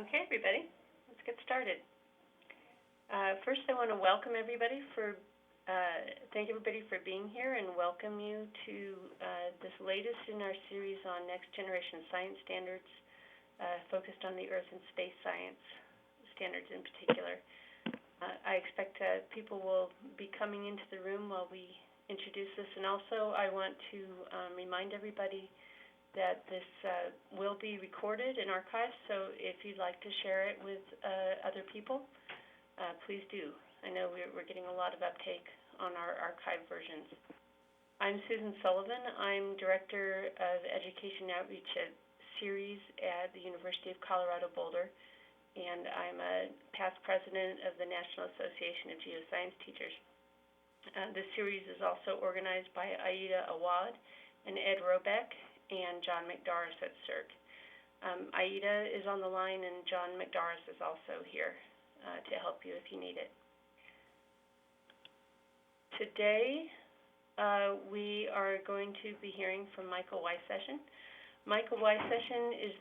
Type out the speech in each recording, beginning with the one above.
Okay, everybody, let's get started. First, I want to welcome everybody thank everybody for being here and welcome you to this latest in our series on next generation science standards, focused on the Earth and space science standards in particular. I expect people will be coming into the room while we introduce this, and also I want to remind everybody that this will be recorded and archived, so if you'd like to share it with other people, please do. I know we're getting a lot of uptake on our archived versions. I'm Susan Sullivan. I'm Director of Education Outreach at Series at the University of Colorado Boulder, and I'm a past president of the National Association of Geoscience Teachers. This series is also organized by Aida Awad and Ed Robeck and John McDarris at CERC. Aida is on the line, and John McDarris is also here to help you if you need it. Today, we are going to be hearing from Michael Wysession. Michael Wysession is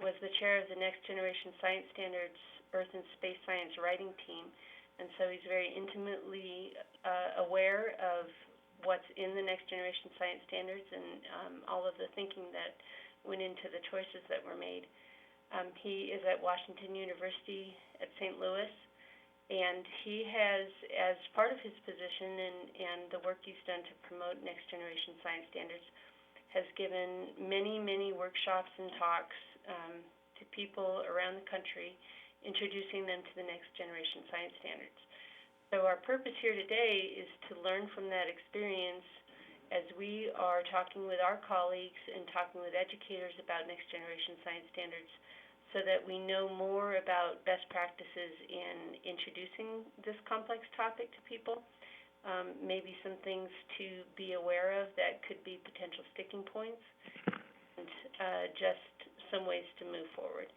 was the chair of the Next Generation Science Standards Earth and Space Science writing team, and so he's very intimately aware of what's in the Next Generation Science Standards and all of the thinking that went into the choices that were made. He is at Washington University at St. Louis, and he has, as part of his position and the work he's done to promote Next Generation Science Standards, has given many, many workshops and talks to people around the country, introducing them to the Next Generation Science Standards. So our purpose here today is to learn from that experience as we are talking with our colleagues and talking with educators about Next Generation Science Standards, so that we know more about best practices in introducing this complex topic to people, maybe some things to be aware of that could be potential sticking points, and just some ways to move forward.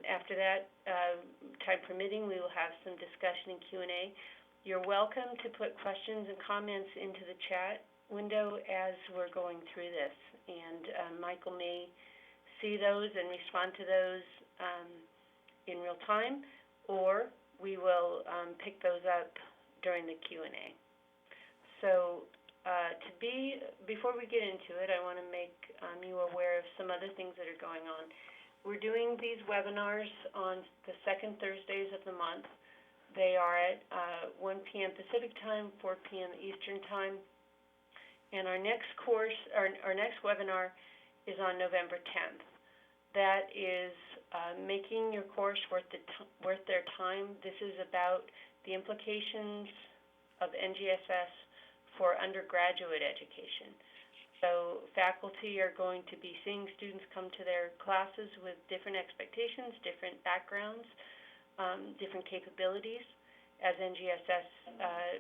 After that, time permitting, we will have some discussion and Q&A. You're welcome to put questions and comments into the chat window as we're going through this, and Michael may see those and respond to those in real time, or we will pick those up during the Q&A. So before we get into it, I want to make you aware of some other things that are going on. We're doing these webinars on the second Thursdays of the month. They are at 1 p.m. Pacific time, 4 p.m. Eastern time. And our next webinar is on November 10th. That is making your course worth their time. This is about the implications of NGSS for undergraduate education. So faculty are going to be seeing students come to their classes with different expectations, different backgrounds, different capabilities as NGSS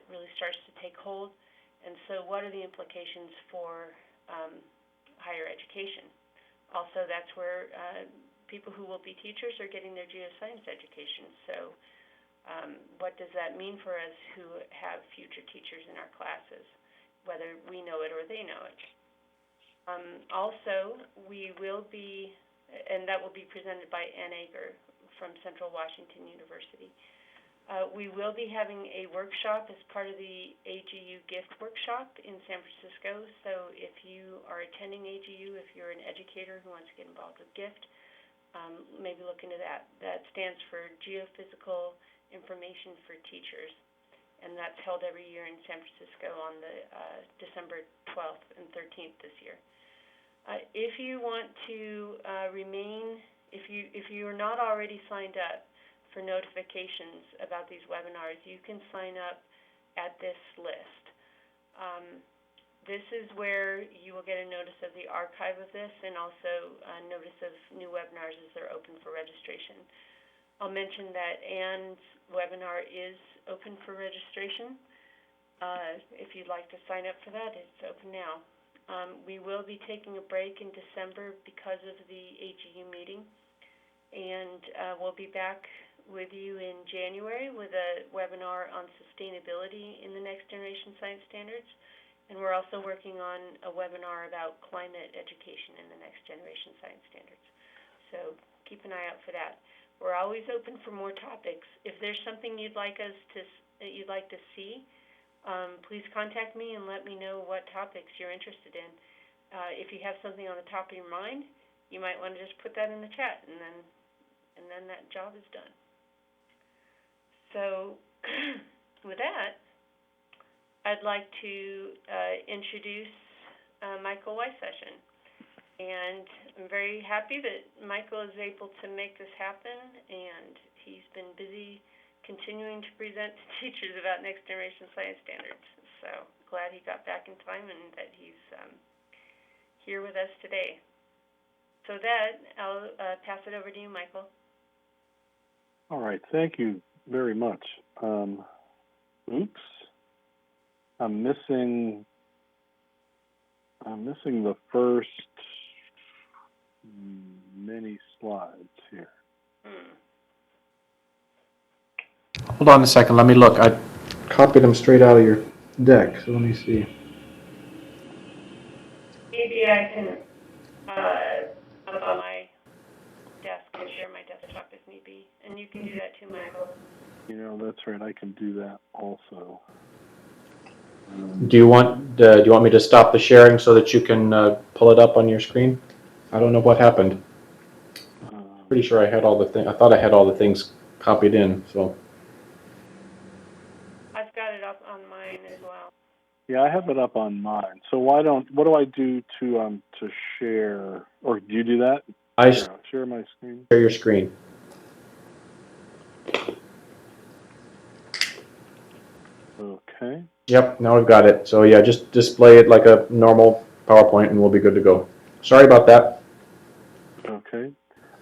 really starts to take hold. And so what are the implications for higher education? Also, that's where people who will be teachers are getting their geoscience education. So what does that mean for us who have future teachers in our classes, whether we know it or they know it? Also, we will be, and that will be presented by Ann Ager from Central Washington University. We will be having a workshop as part of the AGU Gift Workshop in San Francisco. So if you are attending AGU, if you're an educator who wants to get involved with GIFT, maybe look into that. That stands for Geophysical Information for Teachers, and that's held every year in San Francisco on the December 12th and 13th this year. If you want to if you are not already signed up for notifications about these webinars, you can sign up at this list. This is where you will get a notice of the archive of this, and also a notice of new webinars as they're open for registration. I'll mention that Ann's webinar is open for registration. If you'd like to sign up for that, it's open now. We will be taking a break in December because of the AGU meeting, and we'll be back with you in January with a webinar on sustainability in the Next Generation Science Standards, and we're also working on a webinar about climate education in the Next Generation Science Standards. So keep an eye out for that. We're always open for more topics. If there's something you'd like to see, please contact me and let me know what topics you're interested in. If you have something on the top of your mind, you might want to just put that in the chat, and then that job is done. So, with that, I'd like to introduce Michael Wysession. And I'm very happy that Michael is able to make this happen, and he's been busy continuing to present to teachers about next generation science standards. So glad he got back in time and that he's here with us today. So that, I'll pass it over to you, Michael. All right, thank you very much. Oops, I'm missing the first many slides here. Hold on a second, let me look. I copied them straight out of your deck, so let me see. Maybe I can up on my desk and share my desktop if need be. And you can do that too, Michael. You know, that's right, I can do that also. Do you want me to stop the sharing so that you can pull it up on your screen? I don't know what happened. Pretty sure I had all the things. I thought I had all the things copied in. So. I've got it up on mine as well. Yeah, I have it up on mine. So what do I do to share? Or do you do that? Share my screen. Share your screen. Okay. Yep, now we've got it. So yeah, just display it like a normal PowerPoint, and we'll be good to go. Sorry about that. Okay.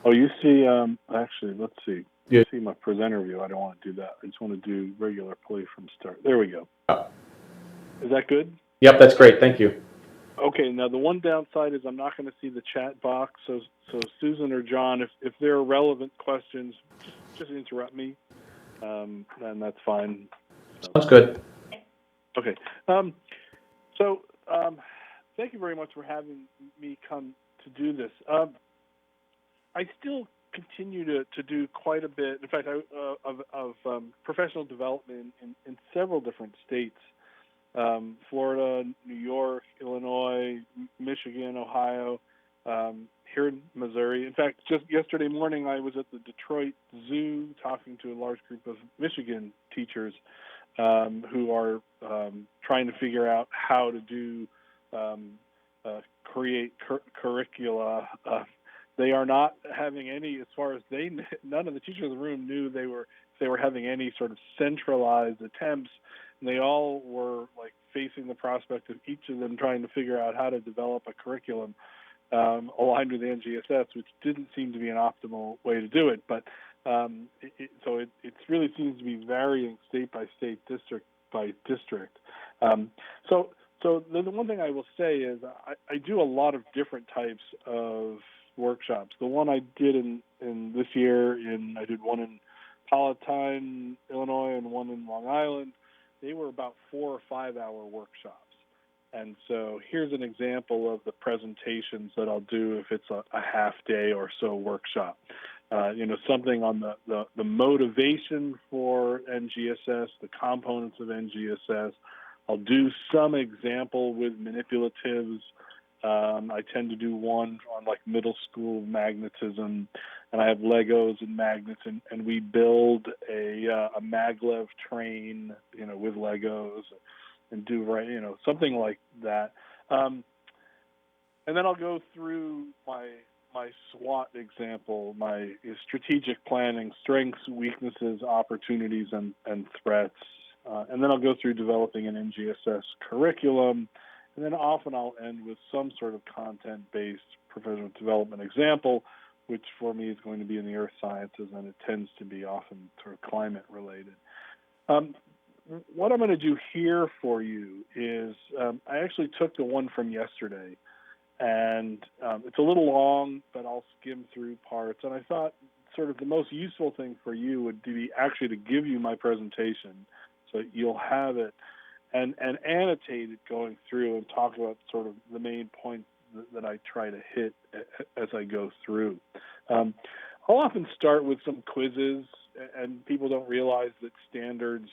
Oh, you see, actually, let's see. Yeah. You see my presenter view. I don't want to do that. I just want to do regular play from start. There we go. Is that good? Yep, that's great. Thank you. Okay, now the one downside is I'm not going to see the chat box. So Susan or John, if there are relevant questions, just interrupt me, and that's fine. Sounds good. Okay. Thank you very much for having me come to do this. I still continue to do quite a bit, in fact, of professional development in several different states, Florida, New York, Illinois, Michigan, Ohio, here in Missouri. In fact, just yesterday morning, I was at the Detroit Zoo talking to a large group of Michigan teachers who are trying to figure out how to do create curricula. They are not having any, as far as none of the teachers in the room knew they were having any sort of centralized attempts, and they all were like facing the prospect of each of them trying to figure out how to develop a curriculum aligned with NGSS, which didn't seem to be an optimal way to do it. But it really seems to be varying state by state, district by district. So the one thing I will say is I do a lot of different types of workshops. The one I did in this year, I did one in Palatine, Illinois, and one in Long Island. They were about 4 or 5 hour workshops. And so here's an example of the presentations that I'll do if it's a half day or so workshop. Something on the motivation for NGSS, the components of NGSS. I'll do some example with manipulatives. I tend to do one on like middle school magnetism, and I have Legos and magnets, and we build a maglev train, with Legos, and do something like that. And then I'll go through my SWOT example, my strategic planning, strengths, weaknesses, opportunities, and threats. And then I'll go through developing an NGSS curriculum. And then often I'll end with some sort of content-based professional development example, which for me is going to be in the earth sciences, and it tends to be often sort of climate-related. What I'm going to do here for you is I actually took the one from yesterday, and it's a little long, but I'll skim through parts. And I thought sort of the most useful thing for you would be actually to give you my presentation so you'll have it and annotate it going through and talk about sort of the main points that I try to hit as I go through. I'll often start with some quizzes, and people don't realize that standards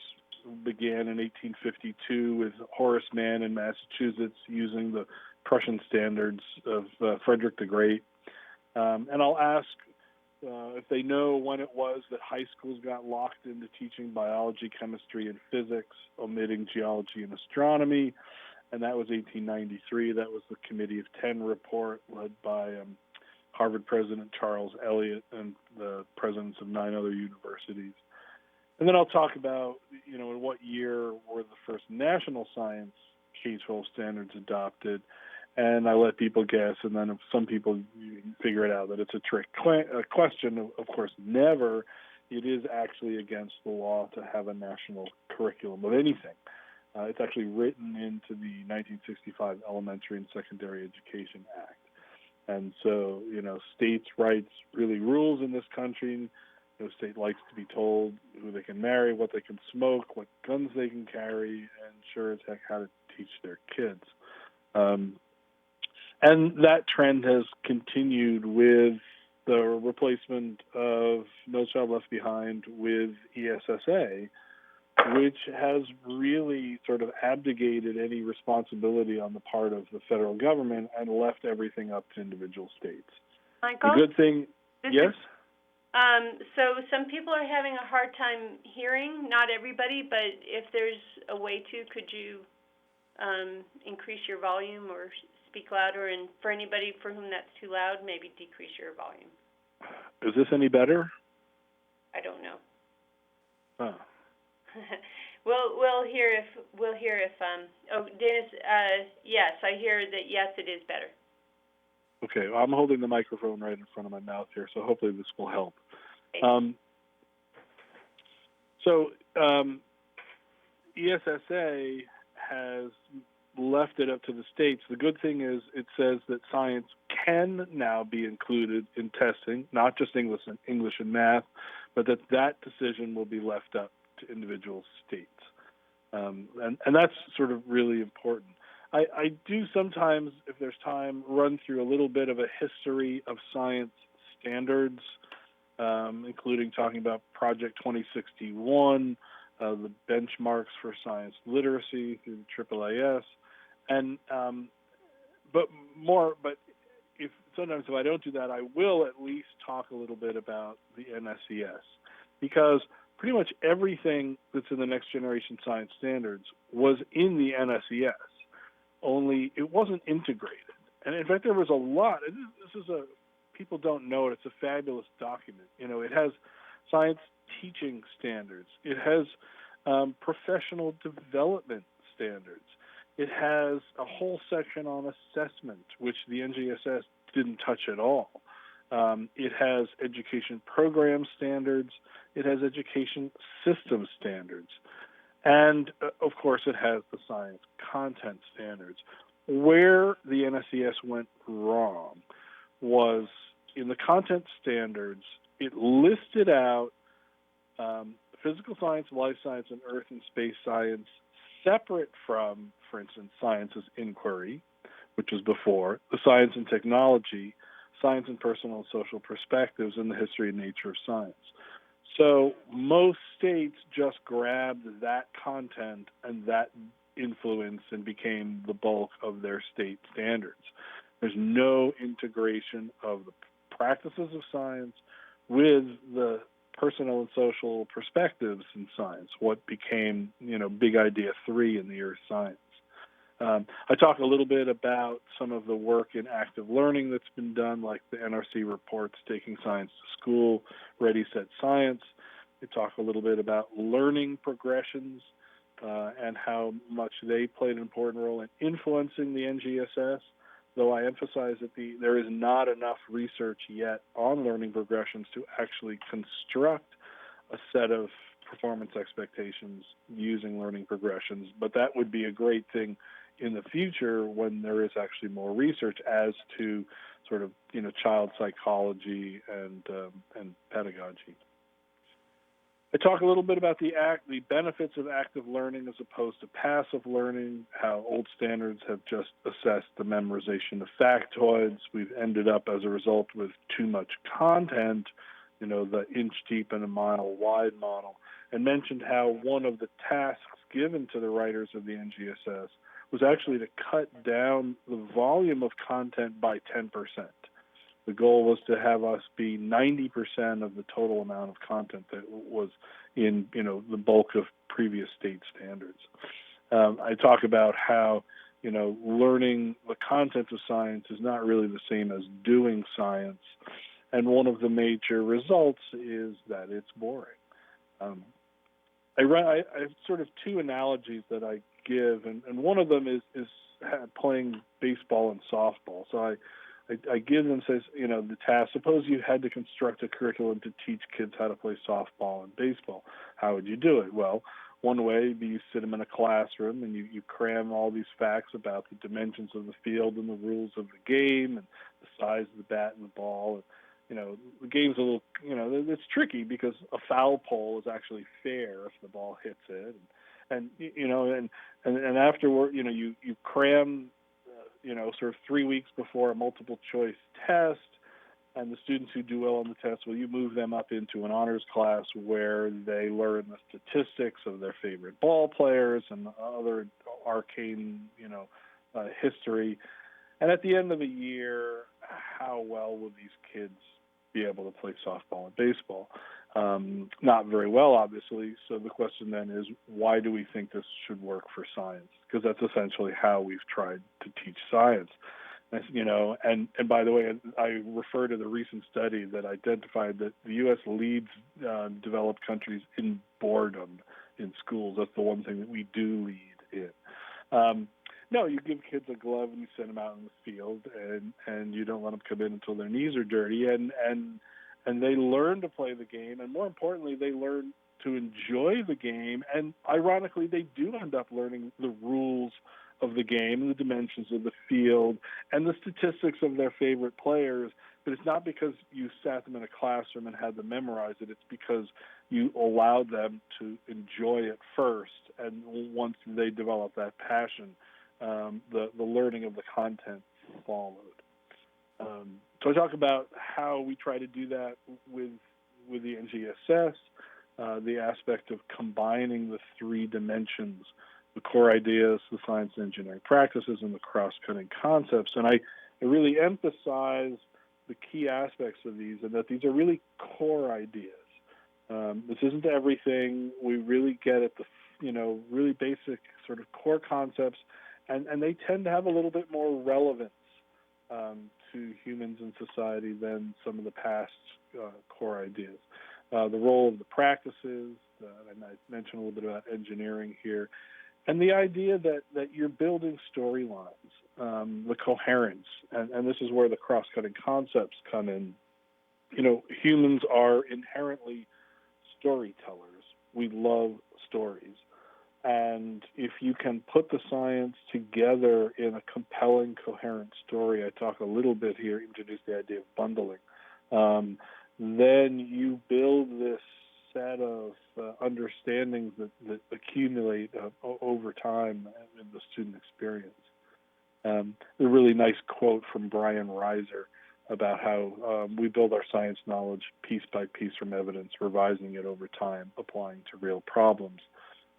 began in 1852 with Horace Mann in Massachusetts using the Prussian standards of Frederick the Great. And I'll ask if they know when it was that high schools got locked into teaching biology, chemistry, and physics, omitting geology and astronomy. And that was 1893. That was the Committee of 10 report led by Harvard President Charles Eliot and the presidents of 9 other universities. And then I'll talk about, in what year were the first national science K-12 standards adopted. And I let people guess, and then if some people figure it out that it's a trick question. Of course, never. It is actually against the law to have a national curriculum of anything. It's actually written into the 1965 Elementary and Secondary Education Act. And so, states' rights really rules in this country. No state likes to be told who they can marry, what they can smoke, what guns they can carry, and sure as heck how to teach their kids. And that trend has continued with the replacement of No Child Left Behind with ESSA, which has really sort of abdicated any responsibility on the part of the federal government and left everything up to individual states. Michael? The good thing, yes? So some people are having a hard time hearing, not everybody, but if there's a way to, could you increase your volume or speak louder? And for anybody for whom that's too loud, maybe decrease your volume. Is this any better? I don't know. Oh. We'll hear if Dennis, yes, I hear that yes, it is better. Okay, well, I'm holding the microphone right in front of my mouth here, so hopefully this will help. ESSA has left it up to the states. The good thing is it says that science can now be included in testing, not just English and math, but that decision will be left up to individual states. And that's sort of really important. I do sometimes, if there's time, run through a little bit of a history of science standards, including talking about Project 2061, the benchmarks for science literacy through the AAAS, and but sometimes if I don't do that, I will at least talk a little bit about the NSES, because pretty much everything that's in the Next Generation Science Standards was in the NSES, only it wasn't integrated. And in fact, there was a lot. People don't know it. It's a fabulous document. It has science teaching standards. It has professional development standards. It has a whole section on assessment, which the NGSS didn't touch at all. It has education program standards. It has education system standards. And, of course, it has the science content standards. Where the NSES went wrong was in the content standards, it listed out physical science, life science, and earth and space science separate from, for instance, science as inquiry, which was before, the science and technology, science and personal and social perspectives, and the history and nature of science. So most states just grabbed that content and that influence and became the bulk of their state standards. There's no integration of the practices of science with the personal and social perspectives in science, what became, Big Idea 3 in the earth science. I talk a little bit about some of the work in active learning that's been done, like the NRC reports, Taking Science to School, Ready, Set, Science. I talk a little bit about learning progressions and how much they played an important role in influencing the NGSS, though I emphasize that there is not enough research yet on learning progressions to actually construct a set of performance expectations using learning progressions. But that would be a great thing in the future when there is actually more research as to sort of, child psychology and pedagogy. I talk a little bit about the benefits of active learning as opposed to passive learning, how old standards have just assessed the memorization of factoids. We've ended up, as a result, with too much content, the inch deep and a mile wide model, and mentioned how one of the tasks given to the writers of the NGSS was actually to cut down the volume of content by 10%. The goal was to have us be 90% of the total amount of content that was in, the bulk of previous state standards. I talk about how, learning the content of science is not really the same as doing science, and one of the major results is that it's boring. I have sort of two analogies that I give, and one of them is playing baseball and softball. So I give them, says, the task, suppose you had to construct a curriculum to teach kids how to play softball and baseball. How would you do it? Well, one way would be you sit them in a classroom and you cram all these facts about the dimensions of the field and the rules of the game and the size of the bat and the ball. And, the game's a little, it's tricky because a foul pole is actually fair if the ball hits it. And afterward, you cram, sort of 3 weeks before a multiple choice test, and the students who do well on the test, you move them up into an honors class where they learn the statistics of their favorite ball players and other arcane, history. And at the end of the year, how well will these kids be able to play softball and baseball? Not very well, obviously. So the question then is, why do we think this should work for science? Because that's essentially how we've tried to teach science. And by the way, I refer to the recent study that identified that the U.S. leads developed countries in boredom in schools. That's the one thing that we do lead in. No, you give kids a glove and you send them out in the field, and you don't let them come in until their knees are dirty, and they learn to play the game, and more importantly, they learn to enjoy the game, and ironically, they do end up learning the rules of the game and the dimensions of the field and the statistics of their favorite players. But it's not because you sat them in a classroom and had them memorize it. It's because you allowed them to enjoy it first, and once they develop that passion, the learning of the content followed. So I talk about how we try to do that with the NGSS, the aspect of combining the three dimensions, the core ideas, the science and engineering practices, and the cross-cutting concepts. And I really emphasize the key aspects of these, and that these are really core ideas. This isn't everything. We really get at the, really basic sort of core concepts, and they tend to have a little bit more relevance to humans and society than some of the past core ideas. The role of the practices, and I mentioned a little bit about engineering here, and the idea that you're building storylines, the coherence, and this is where the cross-cutting concepts come in. Humans are inherently storytellers. We love stories. And if you can put the science together in a compelling, coherent story, I talk a little bit here, introduce the idea of bundling, then you build this set of understandings that accumulate over time in the student experience. A really nice quote from Brian Reiser about how we build our science knowledge piece by piece from evidence, revising it over time, applying to real problems.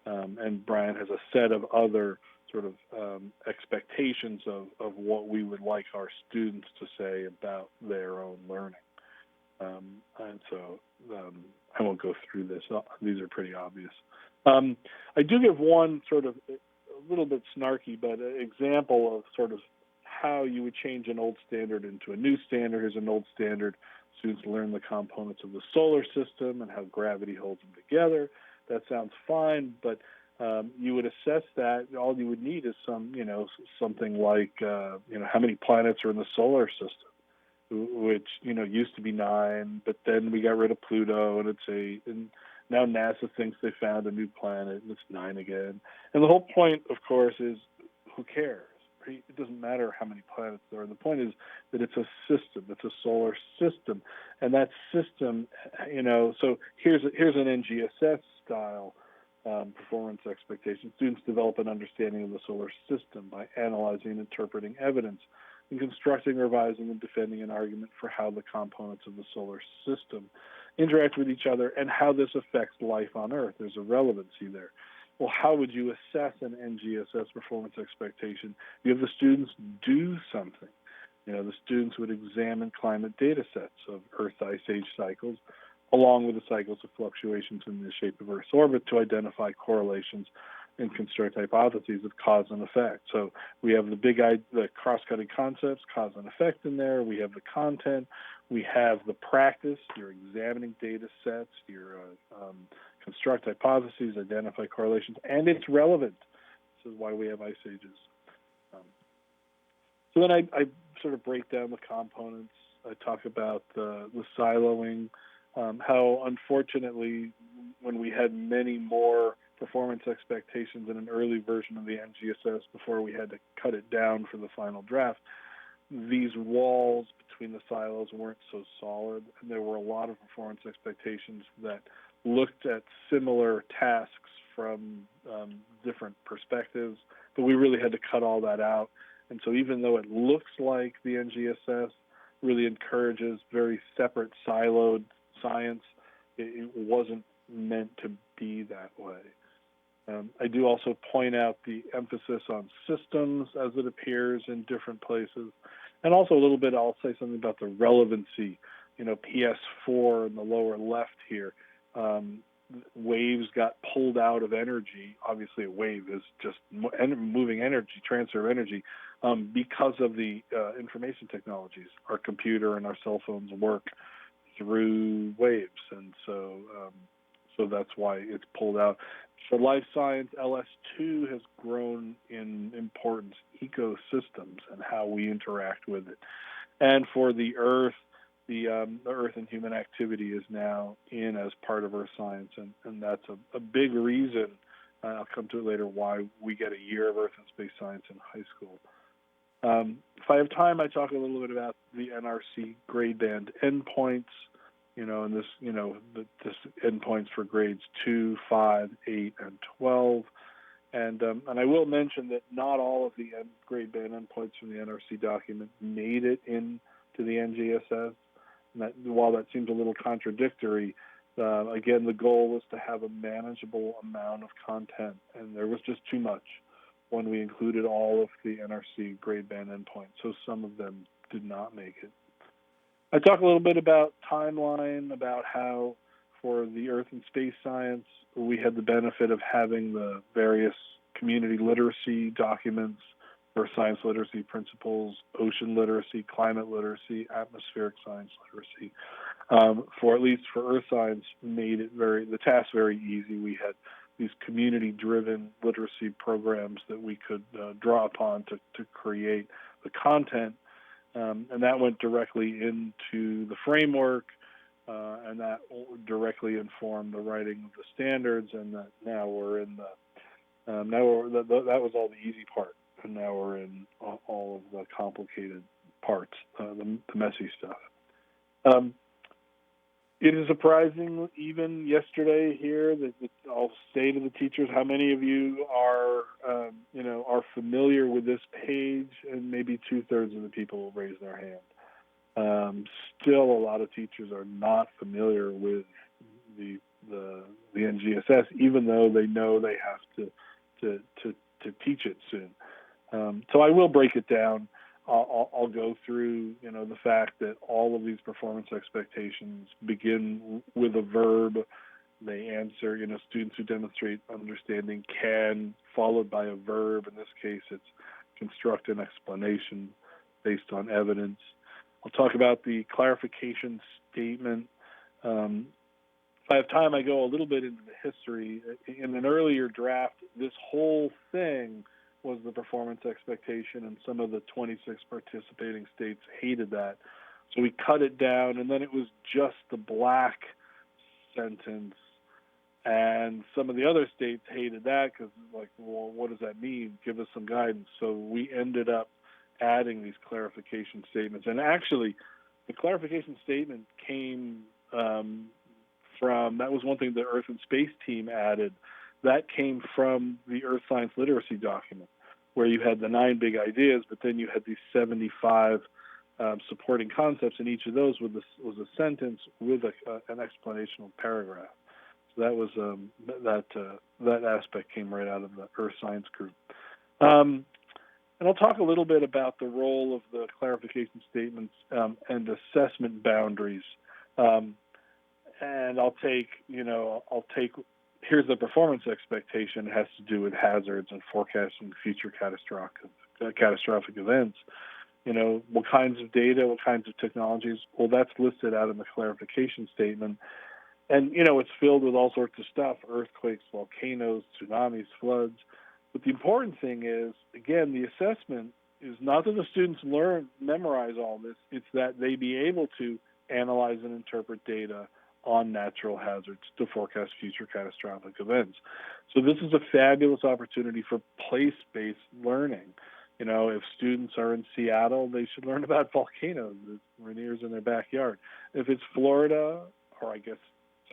And Brian has a set of other sort of expectations of what we would like our students to say about their own learning. And so I won't go through this. These are pretty obvious. I do give one sort of a little bit snarky, but an example of sort of how you would change an old standard into a new standard. Here's an old standard. Students learn the components of the solar system and how gravity holds them together. That sounds fine, but you would assess that. All you would need is something like, how many planets are in the solar system, which, used to be 9, but then we got rid of Pluto and it's 8. And now NASA thinks they found a new planet and it's 9 again. And the whole point, of course, is who cares? Right? It doesn't matter how many planets there are. The point is that it's a system. It's a solar system. And that system, so here's an NGSS style performance expectation. Students develop an understanding of the solar system by analyzing and interpreting evidence and constructing, revising, and defending an argument for how the components of the solar system interact with each other and how this affects life on Earth. There's a relevancy there. Well, how would you assess an NGSS performance expectation? You have the students do something. The students would examine climate data sets of Earth ice age cycles, along with the cycles of fluctuations in the shape of Earth's orbit to identify correlations and construct hypotheses of cause and effect. So we have the cross-cutting concepts, cause and effect in there. We have the content. We have the practice. You're examining data sets. You're construct hypotheses, identify correlations, and it's relevant. This is why we have ice ages. So then I sort of break down the components. I talk about the siloing, how unfortunately when we had many more performance expectations in an early version of the NGSS before we had to cut it down for the final draft, these walls between the silos weren't so solid, and there were a lot of performance expectations that looked at similar tasks from different perspectives, but we really had to cut all that out. And so even though it looks like the NGSS really encourages very separate siloed science, it wasn't meant to be that way. I do also point out the emphasis on systems as it appears in different places. And also a little bit, I'll say something about the relevancy. PS4 in the lower left here, waves got pulled out of energy. Obviously a wave is just moving energy, transfer of energy, because of the information technologies. Our computer and our cell phones work through waves, and so that's why it's pulled out. For life science, LS2 has grown in importance, ecosystems and how we interact with it. And for the Earth, the Earth and human activity is now in as part of Earth science, and that's a big reason, I'll come to it later, why we get a year of Earth and space science in high school. If I have time, I talk a little bit about the NRC grade band endpoints, and this endpoints for grades 2, 5, 8, and 12. And I will mention that not all of the grade band endpoints from the NRC document made it into the NGSS. And that, while that seems a little contradictory, again, the goal was to have a manageable amount of content, and there was just too much when we included all of the NRC grade band endpoints, so some of them did not make it. I talk a little bit about timeline, about how for the Earth and space science, we had the benefit of having the various community literacy documents, Earth science literacy principles, ocean literacy, climate literacy, atmospheric science literacy. For at least for Earth science, made it the task very easy. We had these community-driven literacy programs that we could draw upon to create the content, and that went directly into the framework, and that directly informed the writing of the standards. And that now we're in that was all the easy part, and now we're in all of the complicated parts, the messy stuff. It is surprising, even yesterday here, that I'll say to the teachers, how many of you are familiar with this page, and maybe 2/3 of the people will raise their hand. Still, a lot of teachers are not familiar with the NGSS, even though they know they have to teach it soon. So I will break it down. I'll go through, the fact that all of these performance expectations begin with a verb. They answer, students who demonstrate understanding can, followed by a verb. In this case, it's construct an explanation based on evidence. I'll talk about the clarification statement. If I have time, I go a little bit into the history. In an earlier draft, this whole thing was the performance expectation, and some of the 26 participating states hated that. So we cut it down, and then it was just the black sentence, and some of the other states hated that because, well, what does that mean? Give us some guidance. So we ended up adding these clarification statements. And actually, the clarification statement came from, that was one thing the Earth and Space team added. That came from the Earth Science Literacy document, where you had the 9 big ideas, but then you had these 75 supporting concepts, and each of those was a sentence with an explanational paragraph. So that was that aspect came right out of the Earth Science group. And I'll talk a little bit about the role of the clarification statements and assessment boundaries. And I'll take, here's the performance expectation. It has to do with hazards and forecasting future catastrophic events. What kinds of data, what kinds of technologies? Well, that's listed out in the clarification statement. And, it's filled with all sorts of stuff, earthquakes, volcanoes, tsunamis, floods. But the important thing is, again, the assessment is not that the students memorize all this, it's that they be able to analyze and interpret data on natural hazards to forecast future catastrophic events. So this is a fabulous opportunity for place-based learning. If students are in Seattle, they should learn about volcanoes. There's Rainier's in their backyard. If it's Florida, or I guess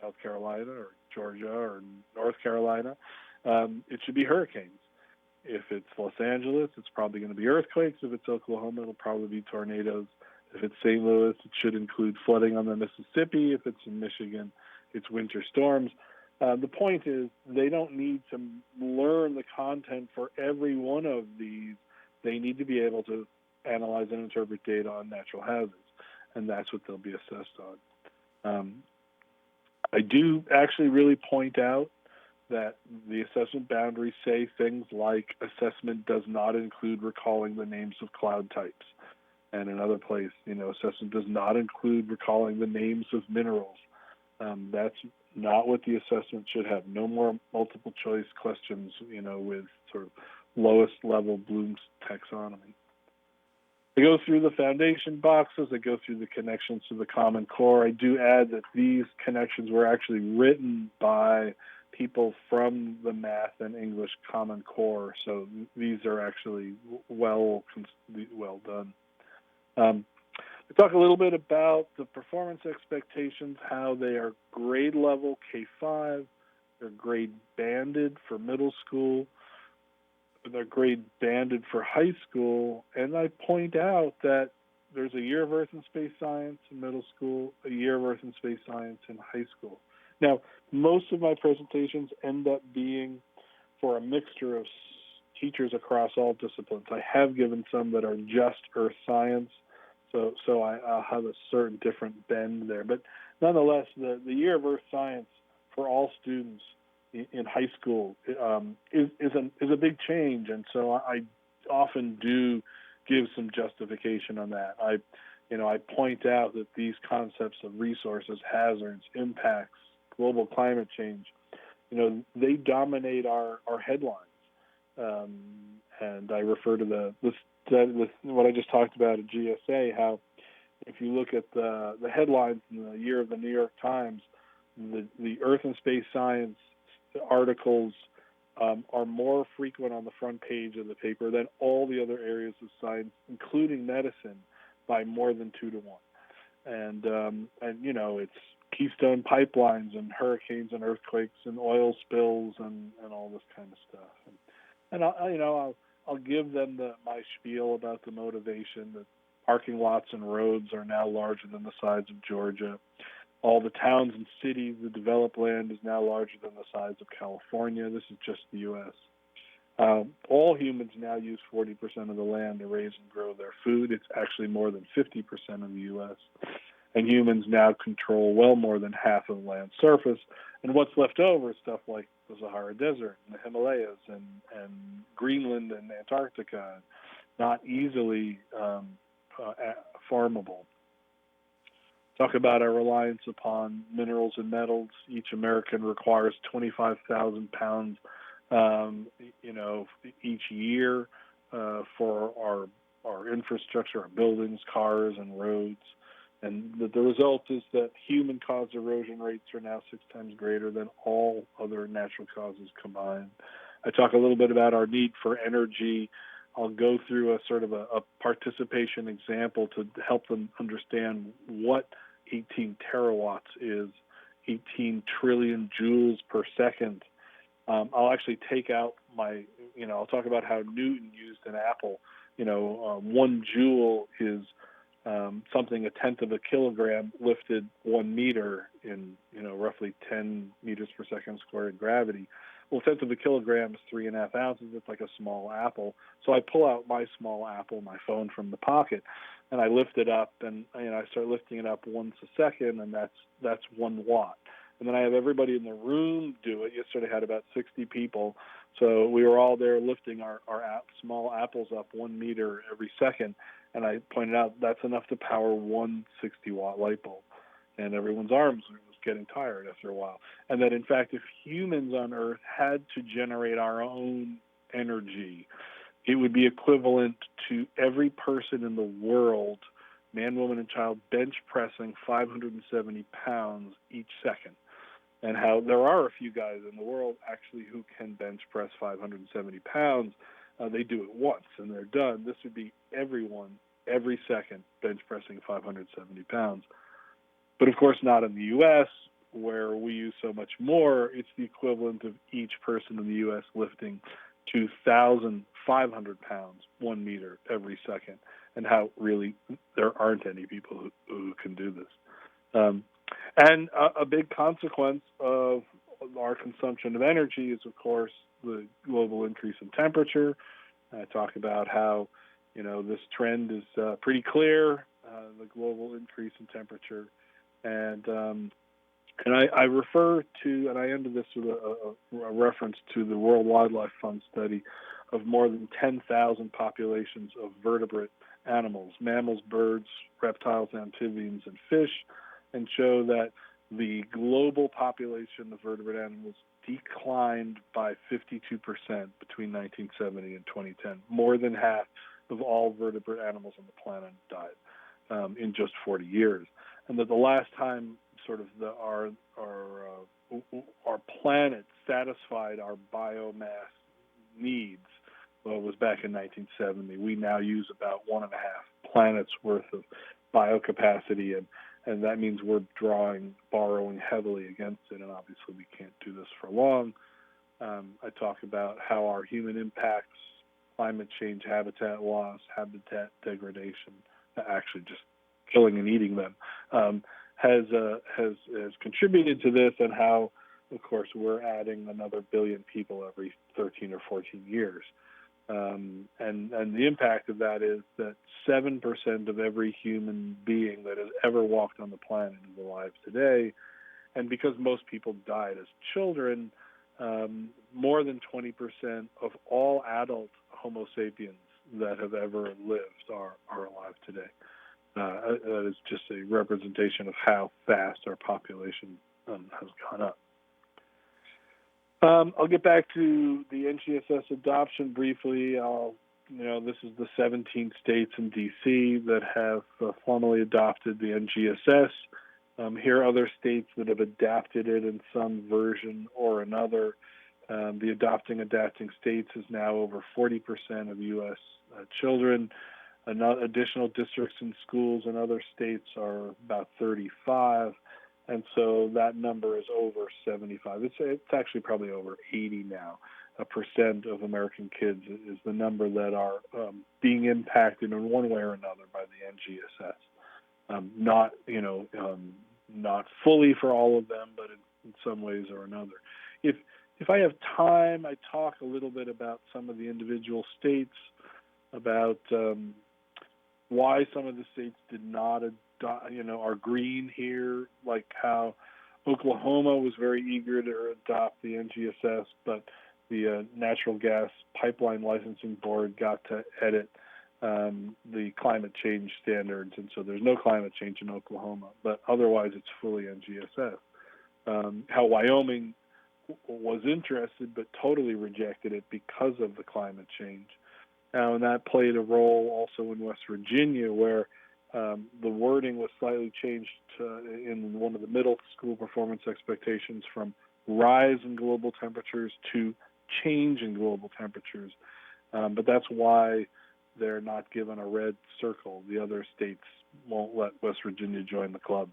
South Carolina, or Georgia, or North Carolina, it should be hurricanes. If it's Los Angeles, it's probably going to be earthquakes. If it's Oklahoma, it'll probably be tornadoes. If it's St. Louis, it should include flooding on the Mississippi. If it's in Michigan, it's winter storms. The point is, they don't need to learn the content for every one of these. They need to be able to analyze and interpret data on natural hazards, and that's what they'll be assessed on. I do actually really point out that the assessment boundaries say things like assessment does not include recalling the names of cloud types. And another place, assessment does not include recalling the names of minerals. That's not what the assessment should have. No more multiple choice questions, with sort of lowest level Bloom's taxonomy. I go through the foundation boxes. I go through the connections to the Common Core. I do add that these connections were actually written by people from the Math and English Common Core, so these are actually well done. I talk a little bit about the performance expectations, how they are grade level K-5, they're grade banded for middle school, they're grade banded for high school, and I point out that there's a year of Earth and Space Science in middle school, a year of Earth and Space Science in high school. Now, most of my presentations end up being for a mixture of teachers across all disciplines. I have given some that are just Earth Science, so I'll have a certain different bend there. But nonetheless, the year of Earth Science for all students in high school is a big change, and so I often do give some justification on that. I point out that these concepts of resources, hazards, impacts, global climate change, they dominate our headlines, and I refer to what I just talked about at GSA. How if you look at the headlines in the year of the New York Times, the Earth and Space Science articles are more frequent on the front page of the paper than all the other areas of science, including medicine, by more than 2 to 1. And it's Keystone pipelines and hurricanes and earthquakes and oil spills and all this kind of stuff. And I'll give them my spiel about the motivation that parking lots and roads are now larger than the size of Georgia. All the towns and cities, the developed land is now larger than the size of California. This is just the U.S. All humans now use 40% of the land to raise and grow their food. It's actually more than 50% of the U.S. And humans now control well more than half of the land surface. And what's left over is stuff like the Sahara Desert and the Himalayas and Greenland and Antarctica, not easily farmable. Talk about our reliance upon minerals and metals. Each American requires 25,000 pounds, each year for our infrastructure, our buildings, cars, and roads. And the result is that human-caused erosion rates are now 6 times greater than all other natural causes combined. I talk a little bit about our need for energy. I'll go through a sort of a participation example to help them understand what 18 terawatts is, 18 trillion joules per second. I'll actually take out I'll talk about how Newton used an apple. 1 joule is something a tenth of a kilogram lifted 1 meter in, roughly 10 meters per second squared gravity. Well, a tenth of a kilogram is 3.5 ounces. It's like a small apple. So I pull out my small apple, my phone, from the pocket, and I lift it up, and I start lifting it up once a second, and that's 1 watt. And then I have everybody in the room do it. Yesterday I had about 60 people, so we were all there lifting our small apples up 1 meter every second. And I pointed out that's enough to power 1 60-watt light bulb, and everyone's arms was getting tired after a while. And that, in fact, if humans on Earth had to generate our own energy, it would be equivalent to every person in the world, man, woman, and child, bench pressing 570 pounds each second. And how there are a few guys in the world actually who can bench press 570 pounds. They do it once and they're done. This would be everyone, every second, bench pressing 570 pounds. But of course not in the U.S., where we use so much more. It's the equivalent of each person in the U.S. lifting 2,500 pounds, 1 meter every second, and how really there aren't any people who can do this. And a big consequence of our consumption of energy is, of course, the global increase in temperature. I talk about how, this trend is pretty clear, the global increase in temperature. And I refer to, and I ended this with a reference to the World Wildlife Fund study of more than 10,000 populations of vertebrate animals, mammals, birds, reptiles, amphibians, and fish, and show that the global population of vertebrate animals declined by 52% between 1970 and 2010. More than half of all vertebrate animals on the planet died in just 40 years. And that the last time sort of our planet satisfied our biomass needs was back in 1970. We now use about 1.5 planets worth of biocapacity, and that means we're borrowing heavily against it, and obviously we can't do this for long. I talk about how our human impacts, climate change, habitat loss, habitat degradation, actually just killing and eating them, has contributed to this, and how, of course, we're adding another billion people every 13 or 14 years. And the impact of that is that 7% of every human being that has ever walked on the planet is alive today. And because most people died as children, more than 20% of all adult Homo sapiens that have ever lived are alive today. That is just a representation of how fast our population has gone up. I'll get back to the NGSS adoption briefly. This is the 17 states and D.C. that have formally adopted the NGSS. Here are other states that have adapted it in some version or another. The adapting states is now over 40% of U.S. Children. Additional districts and schools in other states are about 35. And so that number is over 75. It's actually probably over 80 now. Percent of American kids is the number that are being impacted in one way or another by the NGSS. Not fully for all of them, but in some ways or another. If I have time, I talk a little bit about some of the individual states, about why some of the states did not are green here, like how Oklahoma was very eager to adopt the NGSS, but the Natural Gas Pipeline Licensing Board got to edit the climate change standards, and so there's no climate change in Oklahoma, but otherwise it's fully NGSS. How Wyoming was interested but totally rejected it because of the climate change. Now, and that played a role also in West Virginia, where the wording was slightly changed in one of the middle school performance expectations from rise in global temperatures to change in global temperatures. But that's why they're not given a red circle. The other states won't let West Virginia join the club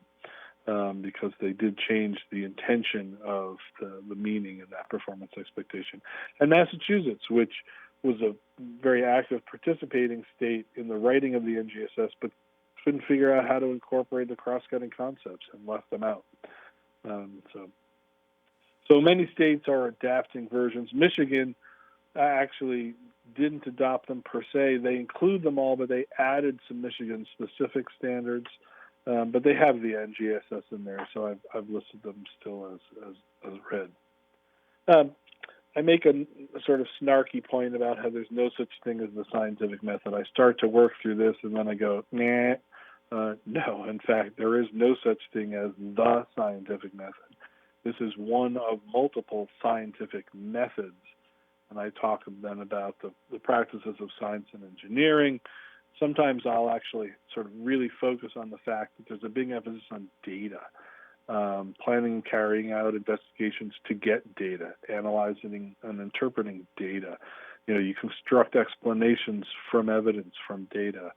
because they did change the intention of the meaning in that performance expectation. And Massachusetts, which was a very active participating state in the writing of the NGSS, but couldn't figure out how to incorporate the cross-cutting concepts and left them out. So many states are adapting versions. Michigan actually didn't adopt them per se. They include them all, but they added some Michigan-specific standards. But they have the NGSS in there, so I've listed them still as read. I make a sort of snarky point about how there's no such thing as the scientific method. I start to work through this, and then I go, nah. No, in fact, there is no such thing as the scientific method. This is one of multiple scientific methods. And I talk then about the practices of science and engineering. Sometimes I'll actually sort of really focus on the fact that there's a big emphasis on data, planning and carrying out investigations to get data, analyzing and interpreting data. You construct explanations from evidence, from data.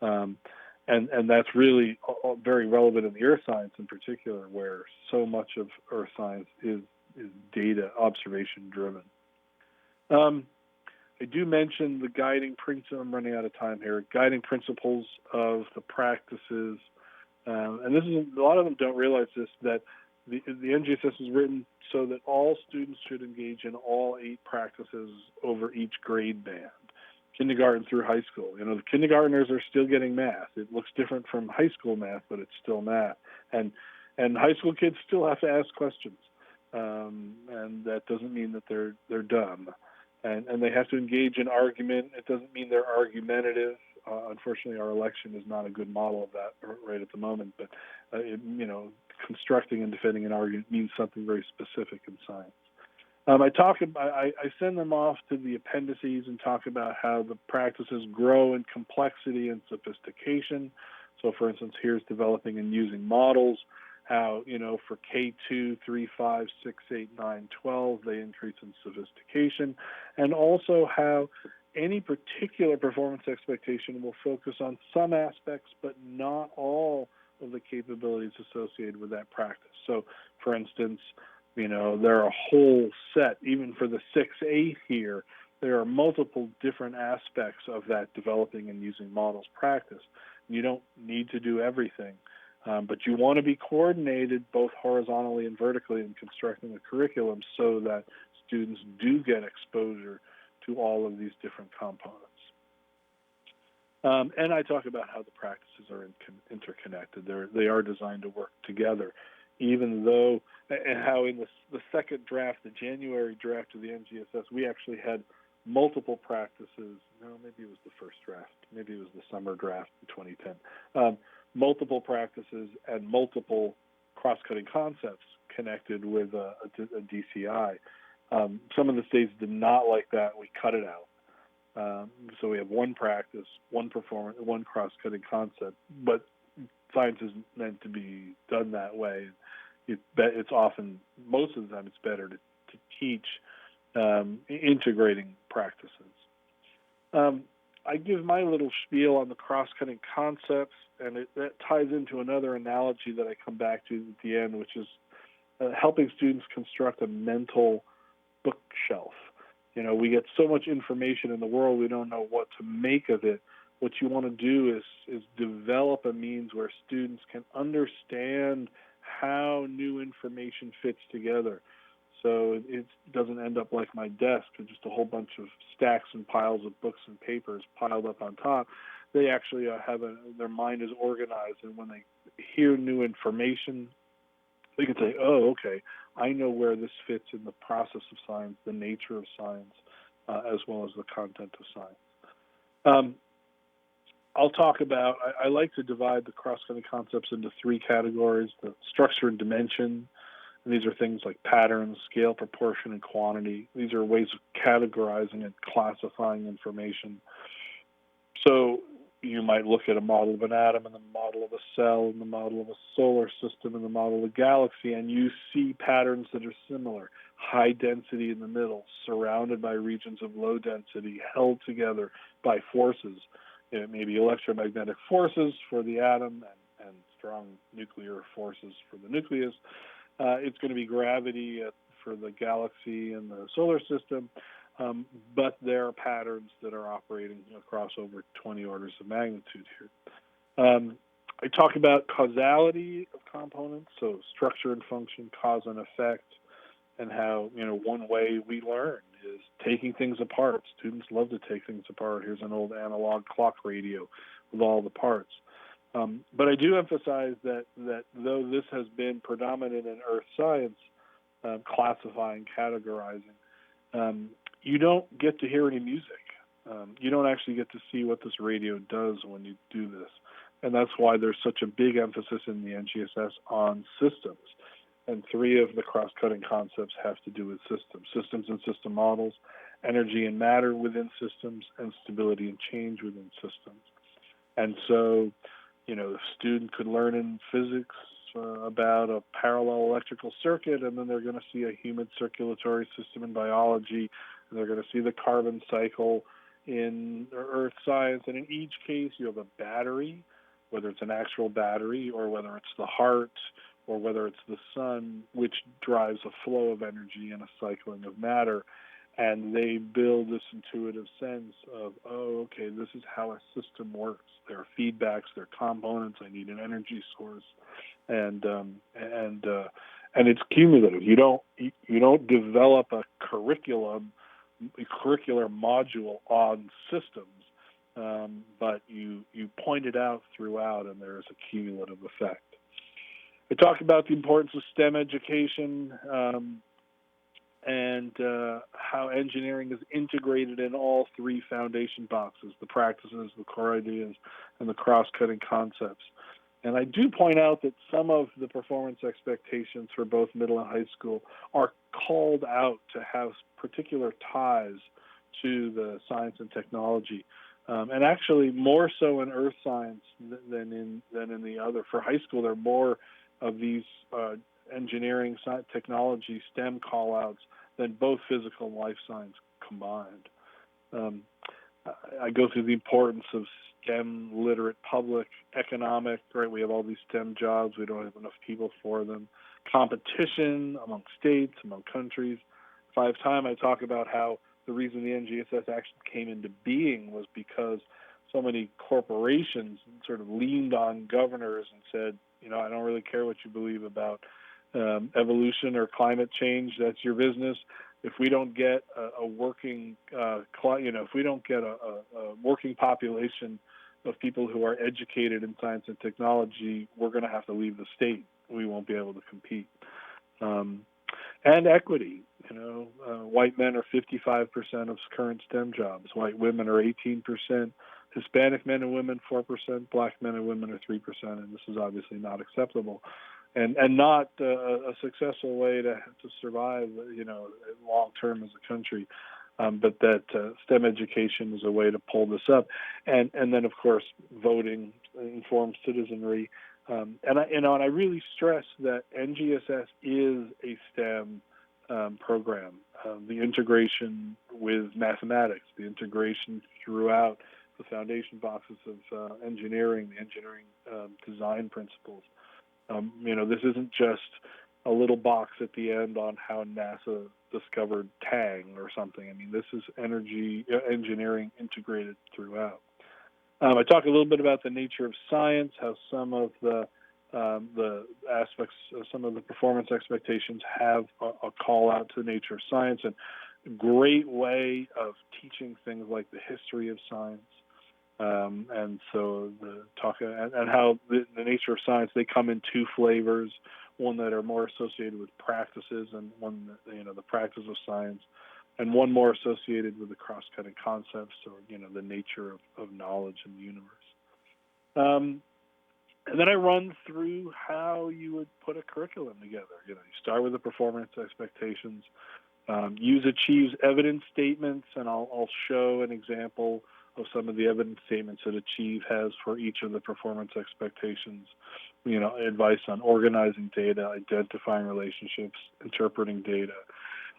And that's really very relevant in the earth science in particular, where so much of earth science is data observation driven. I do mention the guiding principle. I'm running out of time here. Guiding principles of the practices, and this is a lot of them don't realize this, that the NGSS is written so that all students should engage in all 8 practices over each grade band, kindergarten through high school. The kindergartners are still getting math. It looks different from high school math, but it's still math, and high school kids still have to ask questions, and that doesn't mean that they're dumb. And they have to engage in argument. It doesn't mean they're argumentative. Unfortunately, our election is not a good model of that right at the moment. But constructing and defending an argument means something very specific in science. I send them off to the appendices and talk about how the practices grow in complexity and sophistication. So, for instance, here's developing and using models. How, for K2, 3, 5, 6, 8, 9, 12, they increase in sophistication. And also how any particular performance expectation will focus on some aspects, but not all of the capabilities associated with that practice. So, for instance, there are a whole set, even for the 6A here, there are multiple different aspects of that developing and using models practice. You don't need to do everything. But you want to be coordinated both horizontally and vertically in constructing the curriculum so that students do get exposure to all of these different components. And I talk about how the practices are interconnected. They are designed to work together, even though, and how in the second draft, the January draft of the NGSS, we actually had multiple practices. No, maybe it was the first draft. Maybe it was the summer draft in 2010. Multiple practices and multiple cross-cutting concepts connected with a DCI. Some of the states did not like that. We cut it out. So we have one practice, one performance, one cross-cutting concept. But science isn't meant to be done that way. It's often, most of the time, it's better to teach integrating practices. I give my little spiel on the cross-cutting concepts, and that ties into another analogy that I come back to at the end, which is helping students construct a mental bookshelf. We get so much information in the world, we don't know what to make of it. What you want to do is develop a means where students can understand how new information fits together. So it doesn't end up like my desk with just a whole bunch of stacks and piles of books and papers piled up on top. They actually their mind is organized, and when they hear new information, they can say, oh, okay, I know where this fits in the process of science, the nature of science, as well as the content of science. I'll talk about, I like to divide the cross-cutting concepts into 3 categories: the structure and dimension. And these are things like patterns, scale, proportion, and quantity. These are ways of categorizing and classifying information. So you might look at a model of an atom and the model of a cell and the model of a solar system and the model of a galaxy, and you see patterns that are similar. High density in the middle, surrounded by regions of low density, held together by forces. It may be electromagnetic forces for the atom and strong nuclear forces for the nucleus. It's going to be gravity for the galaxy and the solar system, but there are patterns that are operating across over 20 orders of magnitude here. I talk about causality of components, so structure and function, cause and effect, and how, one way we learn is taking things apart. Students love to take things apart. Here's an old analog clock radio with all the parts. But I do emphasize that though this has been predominant in earth science, classifying, categorizing, you don't get to hear any music. You don't actually get to see what this radio does when you do this. And that's why there's such a big emphasis in the NGSS on systems. And 3 of the cross-cutting concepts have to do with systems and system models, energy and matter within systems, and stability and change within systems. And so, the student could learn in physics about a parallel electrical circuit, and then they're going to see a humid circulatory system in biology, and they're going to see the carbon cycle in earth science. And in each case, you have a battery, whether it's an actual battery or whether it's the heart or whether it's the sun, which drives a flow of energy and a cycling of matter. And they build this intuitive sense of, okay, this is how a system works. There are feedbacks, there are components. I need an energy source, and it's cumulative. You don't develop a curricular module on systems, but you point it out throughout, and there is a cumulative effect. I talk about the importance of STEM education. And how engineering is integrated in all 3 foundation boxes, the practices, the core ideas, and the cross-cutting concepts. And I do point out that some of the performance expectations for both middle and high school are called out to have particular ties to the science and technology. And actually more so in earth science than in the other. For high school, there are more of these engineering, science, technology, STEM call-outs than both physical and life science combined. I go through the importance of STEM literate public, economic, right? We have all these STEM jobs. We don't have enough people for them. Competition among states, among countries. If I have time, I talk about how the reason the NGSS actually came into being was because so many corporations sort of leaned on governors and said, I don't really care what you believe about evolution or climate change. That's your business. If we don't get a working, if we don't get a working population of people who are educated in science and technology, we're going to have to leave the state. We won't be able to compete. And equity. White men are 55% of current STEM jobs. White women are 18%. Hispanic men and women 4%. Black men and women are 3%. And this is obviously not acceptable. And not a successful way to survive, long term as a country, but that STEM education is a way to pull this up, and then of course voting, informed citizenry, and I really stress that NGSS is a STEM program. The integration with mathematics, the integration throughout the foundation boxes of engineering, the engineering design principles. This isn't just a little box at the end on how NASA discovered Tang or something. I mean, this is engineering integrated throughout. I talk a little bit about the nature of science, how some of the aspects, some of the performance expectations have a call out to the nature of science, and a great way of teaching things like the history of science. And so the talk and how the nature of science, they come in 2 flavors, one that are more associated with practices and one that, the practice of science, and one more associated with the cross-cutting concepts or, the nature of knowledge in the universe. And then I run through how you would put a curriculum together. You start with the performance expectations, use Achieve's evidence statements, and I'll show an example of some of the evidence statements that Achieve has for each of the performance expectations. Advice on organizing data, identifying relationships, interpreting data.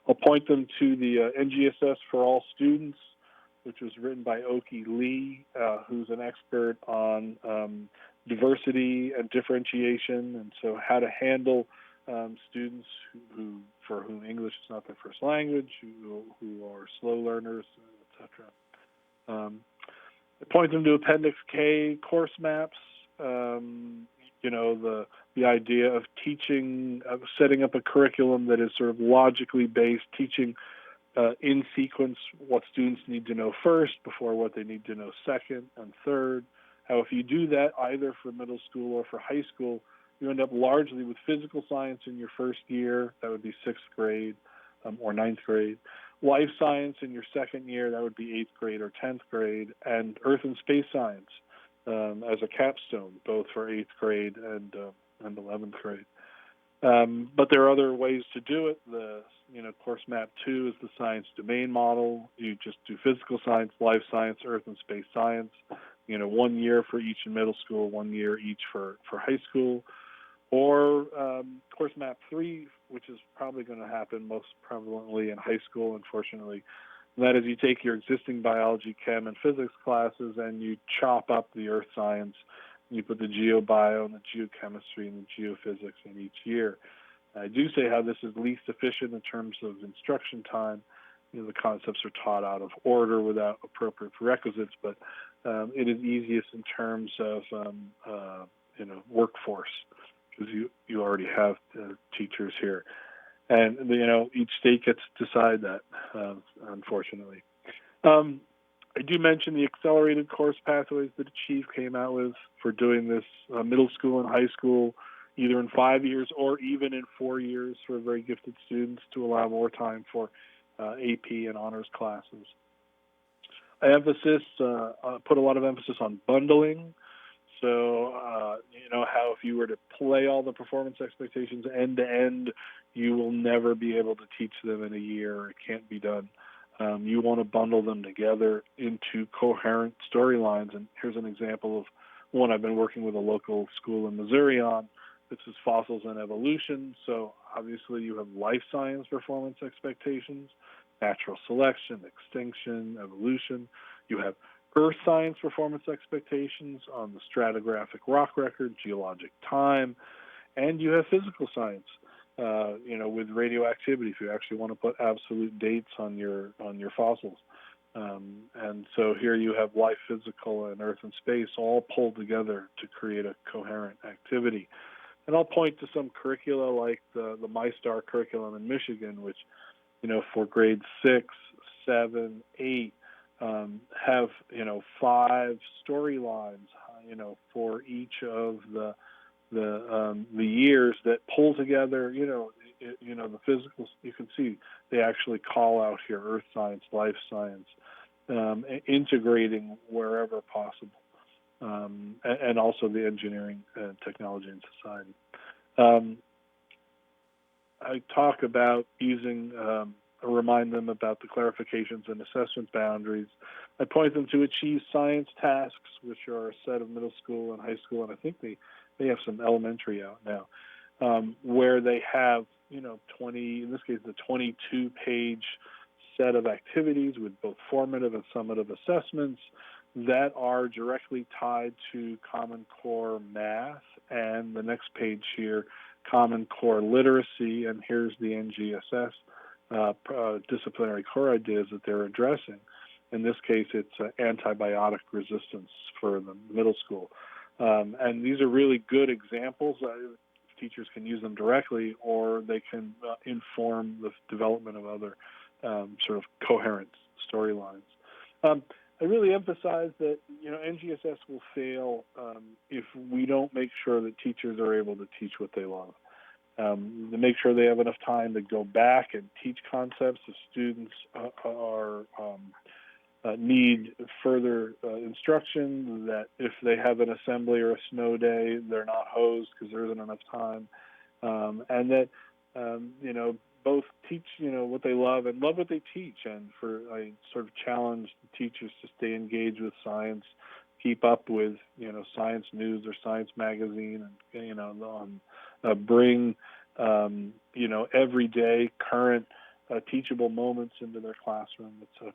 I'll point them to the NGSS for All Students, which was written by Oki Lee, who's an expert on diversity and differentiation, and so how to handle students for whom English is not their first language, who are slow learners, etc. I point them to Appendix K course maps, the idea of teaching, of setting up a curriculum that is sort of logically based, teaching in sequence what students need to know first before what they need to know second and third. How if you do that either for middle school or for high school, you end up largely with physical science in your first year, that would be 6th grade or 9th grade. Life science in your second year, that would be 8th grade or 10th grade, and earth and space science as a capstone, both for 8th grade and 11th grade. But there are other ways to do it. Course map 2 is the science domain model. You just do physical science, life science, earth and space science. 1 year for each in middle school, 1 year each for high school. Or course map 3, which is probably going to happen most prevalently in high school, unfortunately. And that is you take your existing biology, chem, and physics classes and you chop up the earth science. You put the geobio and the geochemistry and the geophysics in each year. I do say how this is least efficient in terms of instruction time. The concepts are taught out of order without appropriate prerequisites, but it is easiest in terms of workforce, because you already have teachers here, and each state gets to decide that. Unfortunately, I do mention the accelerated course pathways that Achieve came out with for doing this middle school and high school, either in 5 years or even in 4 years for very gifted students to allow more time for AP and honors classes. I put a lot of emphasis on bundling. So, how if you were to play all the performance expectations end to end, you will never be able to teach them in a year. It can't be done. You want to bundle them together into coherent storylines. And here's an example of one I've been working with a local school in Missouri on. This is fossils and evolution. So obviously you have life science performance expectations, natural selection, extinction, evolution. You have earth science performance expectations on the stratigraphic rock record, geologic time, and you have physical science, with radioactivity, if you actually want to put absolute dates on your fossils. And so here you have life, physical, and earth and space all pulled together to create a coherent activity. And I'll point to some curricula like the MyStar curriculum in Michigan, which, for grades 6, 7, 8, have 5 storylines, for each of the years that pull together. The physical. You can see they actually call out here earth science, life science, integrating wherever possible, and also the engineering, technology, and society. I talk about using. Remind them about the clarifications and assessment boundaries. I point them to Achieve science tasks, which are a set of middle school and high school, and I think they have some elementary out now, where they have 20, in this case, the 22-page set of activities with both formative and summative assessments that are directly tied to Common Core math, and the next page here, Common Core literacy, and here's the NGSS disciplinary core ideas that they're addressing. In this case, it's antibiotic resistance for the middle school. And these are really good examples. Teachers can use them directly, or they can inform the development of other sort of coherent storylines. I really emphasize that NGSS will fail if we don't make sure that teachers are able to teach what they love. To make sure they have enough time to go back and teach concepts. If students need further instruction, that if they have an assembly or a snow day, they're not hosed because there isn't enough time, and that both teach what they love and love what they teach. And I sort of challenge the teachers to stay engaged with science, keep up with science news or science magazine, and bring everyday current teachable moments into their classroom, etc.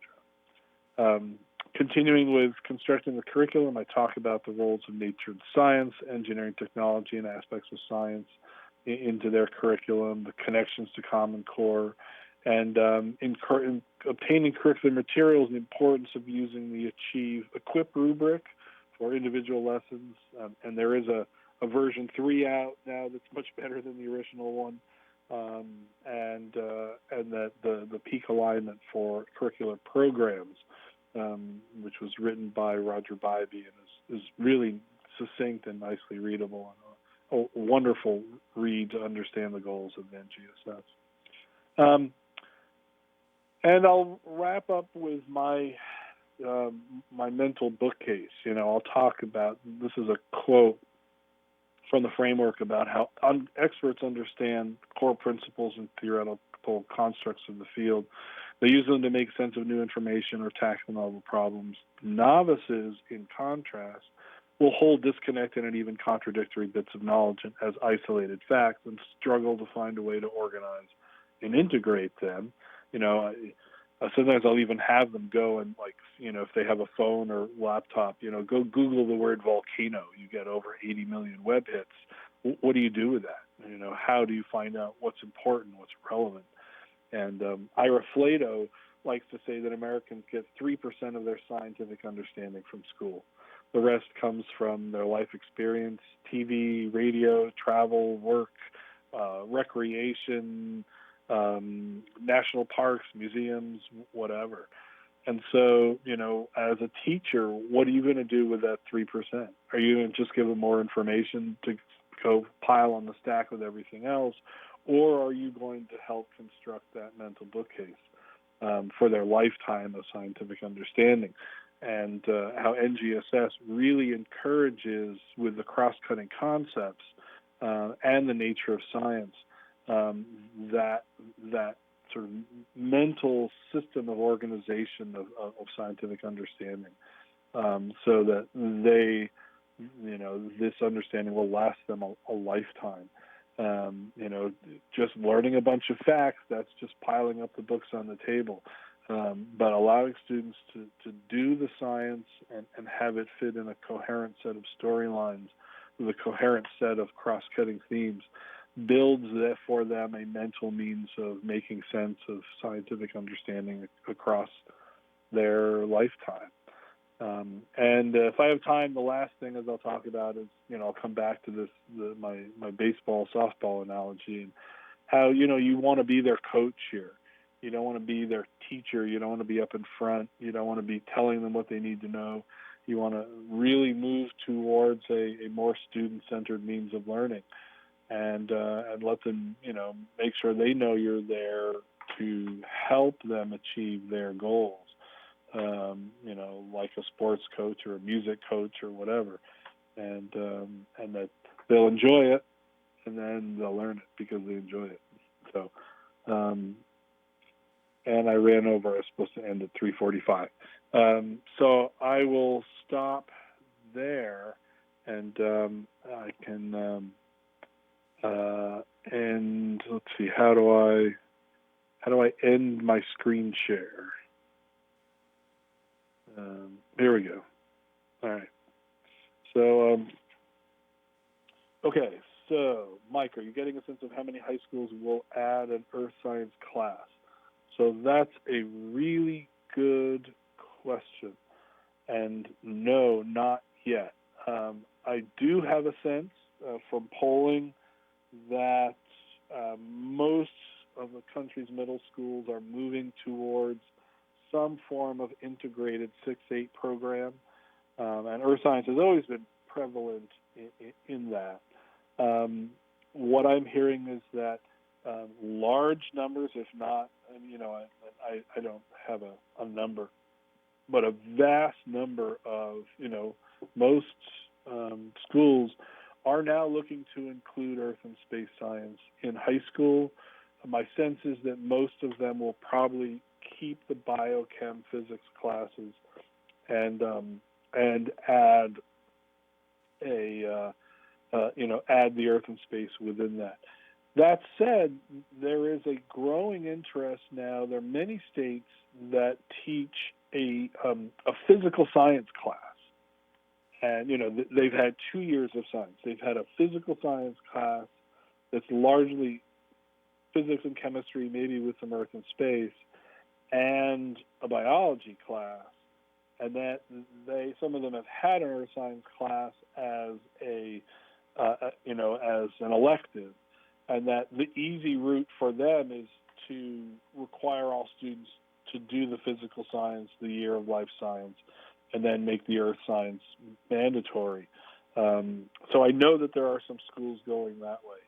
Continuing with constructing the curriculum, I talk about the roles of nature and science, engineering, technology, and aspects of science into their curriculum, the connections to Common Core, and in obtaining curricular materials, the importance of using the Achieve Equip rubric for individual lessons, and there is a version 3 out now that's much better than the original one, and that the peak alignment for curricular programs, which was written by Roger Bybee and is really succinct and nicely readable, and a wonderful read to understand the goals of NGSS. And I'll wrap up with my mental bookcase. I'll talk about, this is a quote from the framework about how experts understand core principles and theoretical constructs of the field. They use them to make sense of new information or tackle novel problems. Novices, in contrast, will hold disconnected and even contradictory bits of knowledge as isolated facts and struggle to find a way to organize and integrate them. Sometimes I'll even have them go and, if they have a phone or laptop, go Google the word volcano. You get over 80 million web hits. What do you do with that? How do you find out what's important, what's relevant? And Ira Flato likes to say that Americans get 3% of their scientific understanding from school. The rest comes from their life experience, TV, radio, travel, work, recreation, national parks, museums, whatever. And so, as a teacher, what are you going to do with that 3%? Are you going to just give them more information to go pile on the stack with everything else, or are you going to help construct that mental bookcase for their lifetime of scientific understanding? And how NGSS really encourages, with the cross-cutting concepts and the nature of science, that sort of mental system of organization of scientific understanding, so that they, this understanding will last them a lifetime. Just learning a bunch of facts, that's just piling up the books on the table. But allowing students to do the science and have it fit in a coherent set of storylines with a coherent set of cross-cutting themes builds for them a mental means of making sense of scientific understanding across their lifetime. And if I have time, the last thing I'll talk about is, I'll come back to this, my baseball, softball analogy, and how, you want to be their coach here. You don't want to be their teacher. You don't want to be up in front. You don't want to be telling them what they need to know. You want to really move towards a more student-centered means of learning, and let them, make sure they know you're there to help them achieve their goals. Like a sports coach or a music coach or whatever, and that they'll enjoy it, and then they'll learn it because they enjoy it. So, and I ran over. I was supposed to end at 3:45. So I will stop there, and I can. And let's see. How do I end my screen share? Here we go. All right. So, okay. So, Mike, are you getting a sense of how many high schools will add an earth science class? So that's a really good question. And no, not yet. I do have a sense from polling that most of the country's middle schools are moving towards some form of integrated 6-8 program, and earth science has always been prevalent in that. What I'm hearing is that large numbers, if not, I don't have a number, but a vast number of, most schools are now looking to include earth and space science in high school. My sense is that most of them will probably keep the biochem physics classes and add add the earth and space within that. That said, there is a growing interest now. There are many states that teach a physical science class, and they've had 2 years of science. They've had a physical science class that's largely physics and chemistry, maybe with some earth and space, and a biology class and that some of them have had an earth science class as as an elective, and that the easy route for them is to require all students to do the physical science, the year of life science, and then make the earth science mandatory. So I know that there are some schools going that way,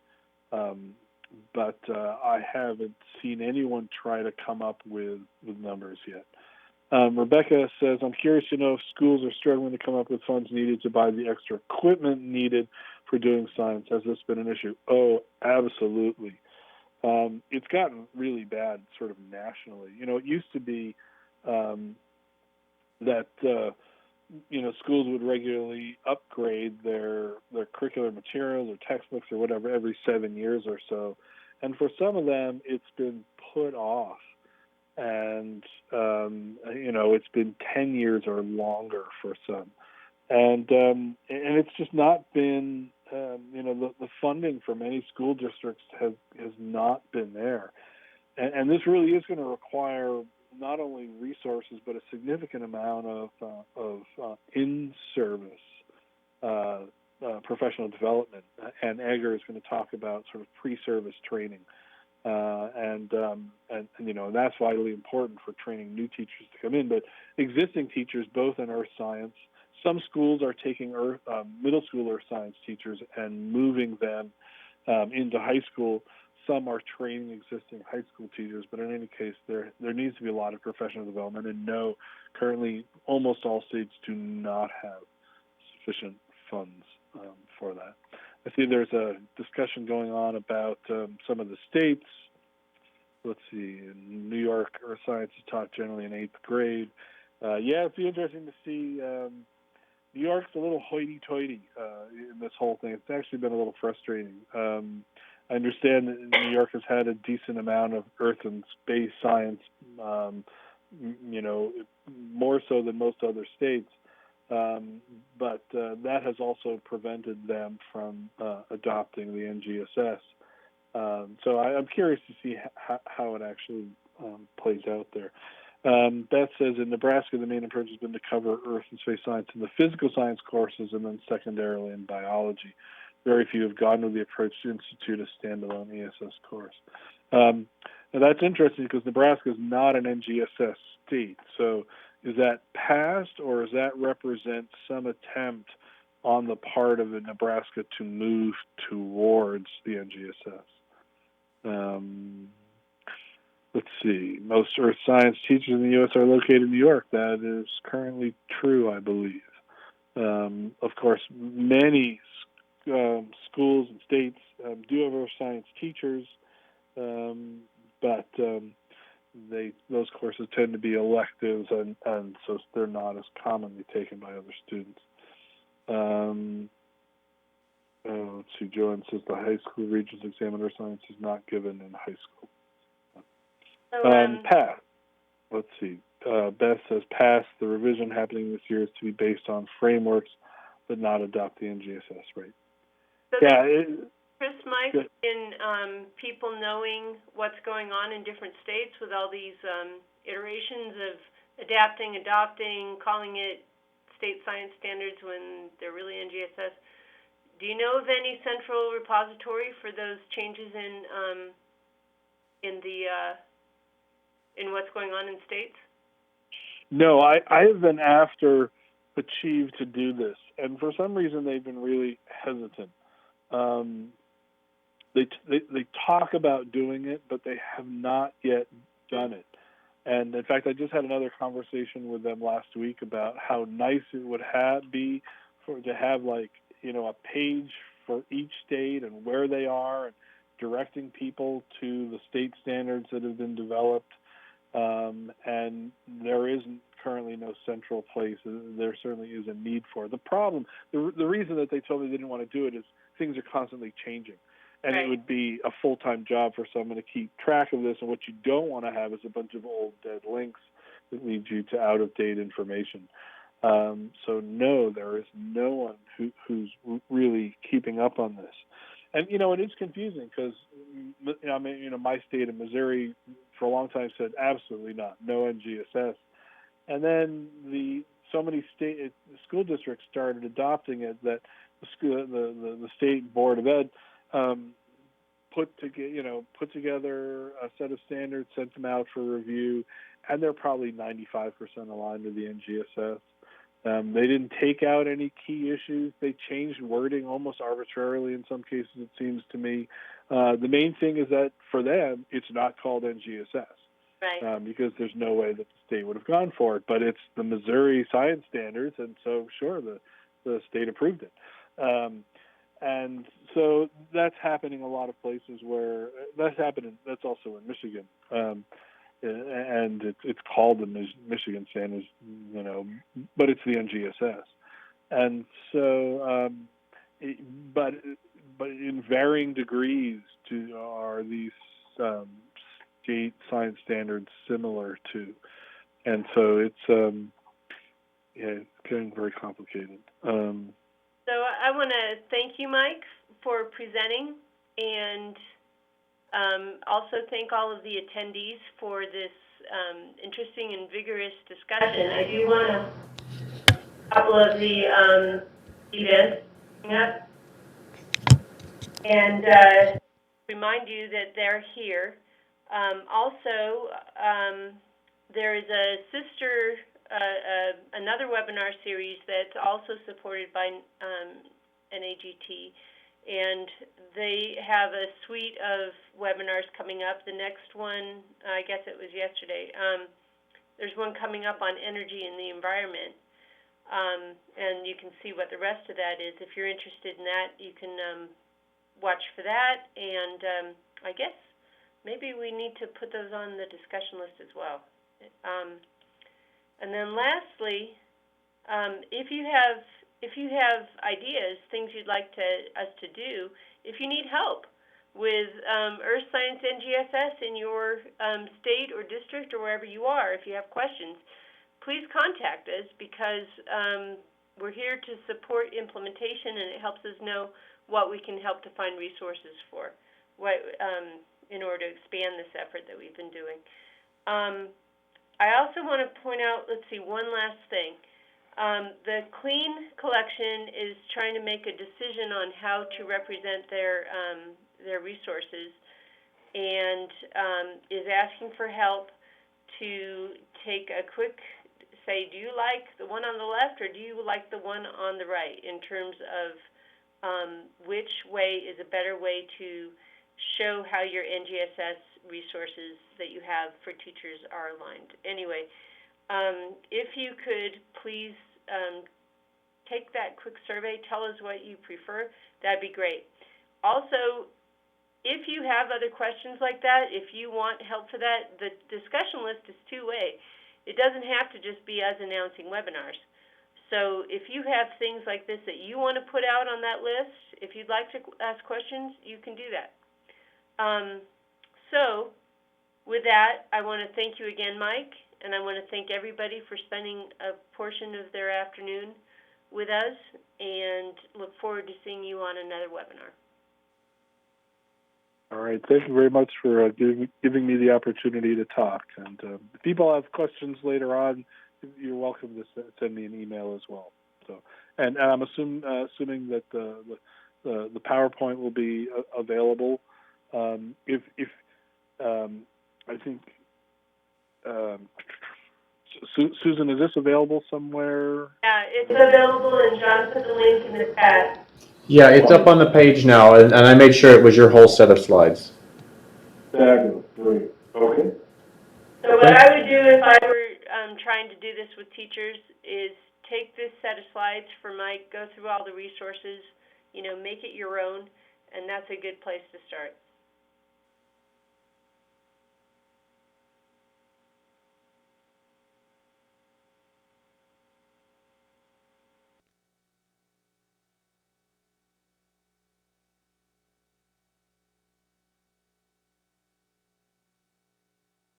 but I haven't seen anyone try to come up with numbers yet. Rebecca says, I'm curious to know if schools are struggling to come up with funds needed to buy the extra equipment needed for doing science. Has this been an issue? Oh, absolutely. It's gotten really bad sort of nationally. It used to be that schools would regularly upgrade their curricular materials or textbooks or whatever every 7 years or so. And for some of them, it's been put off. And, it's been 10 years or longer for some. And it's just not been, the funding for many school districts has not been there. And this really is going to require not only resources, but a significant amount of in-service professional development. And Egger is going to talk about sort of pre-service training. And that's vitally important for training new teachers to come in. But existing teachers, both in earth science, some schools are taking middle school earth science teachers and moving them into high school. Some are training existing high school teachers, but in any case, there needs to be a lot of professional development. And no, currently, almost all states do not have sufficient funds for that. I see there's a discussion going on about some of the states. Let's see, in New York, earth science is taught generally in 8th grade. It'd be interesting to see. New York's a little hoity-toity in this whole thing. It's actually been a little frustrating. I understand that New York has had a decent amount of earth and space science, more so than most other states. But that has also prevented them from adopting the NGSS. So I'm curious to see how it actually plays out there. Beth says, in Nebraska, the main approach has been to cover earth and space science in the physical science courses and then secondarily in biology. Very few have gone with the approach to institute a standalone ESS course. Now that's interesting because Nebraska is not an NGSS state. So is that past, or does that represent some attempt on the part of Nebraska to move towards the NGSS? Let's see. Most earth science teachers in the U.S. are located in New York. That is currently true, I believe. Of course, many schools and states do have earth science teachers, but those courses tend to be electives, and so they're not as commonly taken by other students. Let's see. Joanne says the high school Regents exam in earth science is not given in high school. Pass. Let's see. Beth says pass. The revision happening this year is to be based on frameworks, but not adopt the NGSS, right? So Chris, Mike, in people knowing what's going on in different states with all these iterations of adopting, calling it state science standards when they're really NGSS, do you know of any central repository for those changes in what's going on in states? No, I have been after Achieve to do this, and for some reason they've been really hesitant. They talk about doing it, but they have not yet done it. And in fact, I just had another conversation with them last week about how nice it would be to have a page for each state and where they are, and directing people to the state standards that have been developed. And there isn't currently no central place. There certainly is a need for it. The problem, the reason that they told me they didn't want to do it is things are constantly changing. And It would be a full-time job for someone to keep track of this. And what you don't want to have is a bunch of old dead links that lead you to out-of-date information. So no, there is no one who's really keeping up on this. And, it is confusing because, my state of Missouri for a long time said absolutely not, no NGSS. And then the so many school districts started adopting it that the state board of ed put together a set of standards, sent them out for review, and they're probably 95% aligned with the NGSS. They didn't take out any key issues. They changed wording almost arbitrarily in some cases, it seems to me. The main thing is that for them, it's not called NGSS. Right. Because there's no way that the state would have gone for it. But it's the Missouri Science Standards, and so, sure, the state approved it. And so that's happening a lot of places where that's also in Michigan. And it's called the Michigan Standards, but it's the NGSS. And so, but in varying degrees are these state science standards similar to, and so it's getting very complicated. So I want to thank you, Mike, for presenting, and also thank all of the attendees for this interesting and vigorous discussion. I do want to a couple of the events coming up, and remind you that they're here. Also, there is a sister, another webinar series that's also supported by NAGT, and they have a suite of webinars coming up. The next one, I guess it was yesterday, there's one coming up on energy and the environment, and you can see what the rest of that is. If you're interested in that, you can watch for that, and I guess maybe we need to put those on the discussion list as well. And then lastly, if you have ideas, things you'd like us to do, if you need help with Earth Science NGSS in your state or district or wherever you are, if you have questions, please contact us, because we're here to support implementation, and it helps us know what we can help to find resources for, in order to expand this effort that we've been doing. I also want to point out, one last thing. The Clean Collection is trying to make a decision on how to represent their resources, and is asking for help to take a quick say, do you like the one on the left, or do you like the one on the right, in terms of which way is a better way to show how your NGSS resources that you have for teachers are aligned. Anyway, if you could please take that quick survey, tell us what you prefer, that'd be great. Also, if you have other questions like that, if you want help for that, the discussion list is two-way. It doesn't have to just be us announcing webinars. So if you have things like this that you want to put out on that list, if you'd like to ask questions, you can do that. So with that, I want to thank you again, Mike, and I want to thank everybody for spending a portion of their afternoon with us, and look forward to seeing you on another webinar. All right. Thank you very much for giving me the opportunity to talk. And if people have questions later on, you're welcome to send me an email as well. So, and I'm assuming that the PowerPoint will be available. I think Susan, is this available somewhere? Yeah, it's available, and John put the link in the chat. Yeah, it's up on the page now, and I made sure it was your whole set of slides. Fabulous. Great. Okay. So what I would do if I were trying to do this with teachers is take this set of slides for Mike, go through all the resources, make it your own, and that's a good place to start.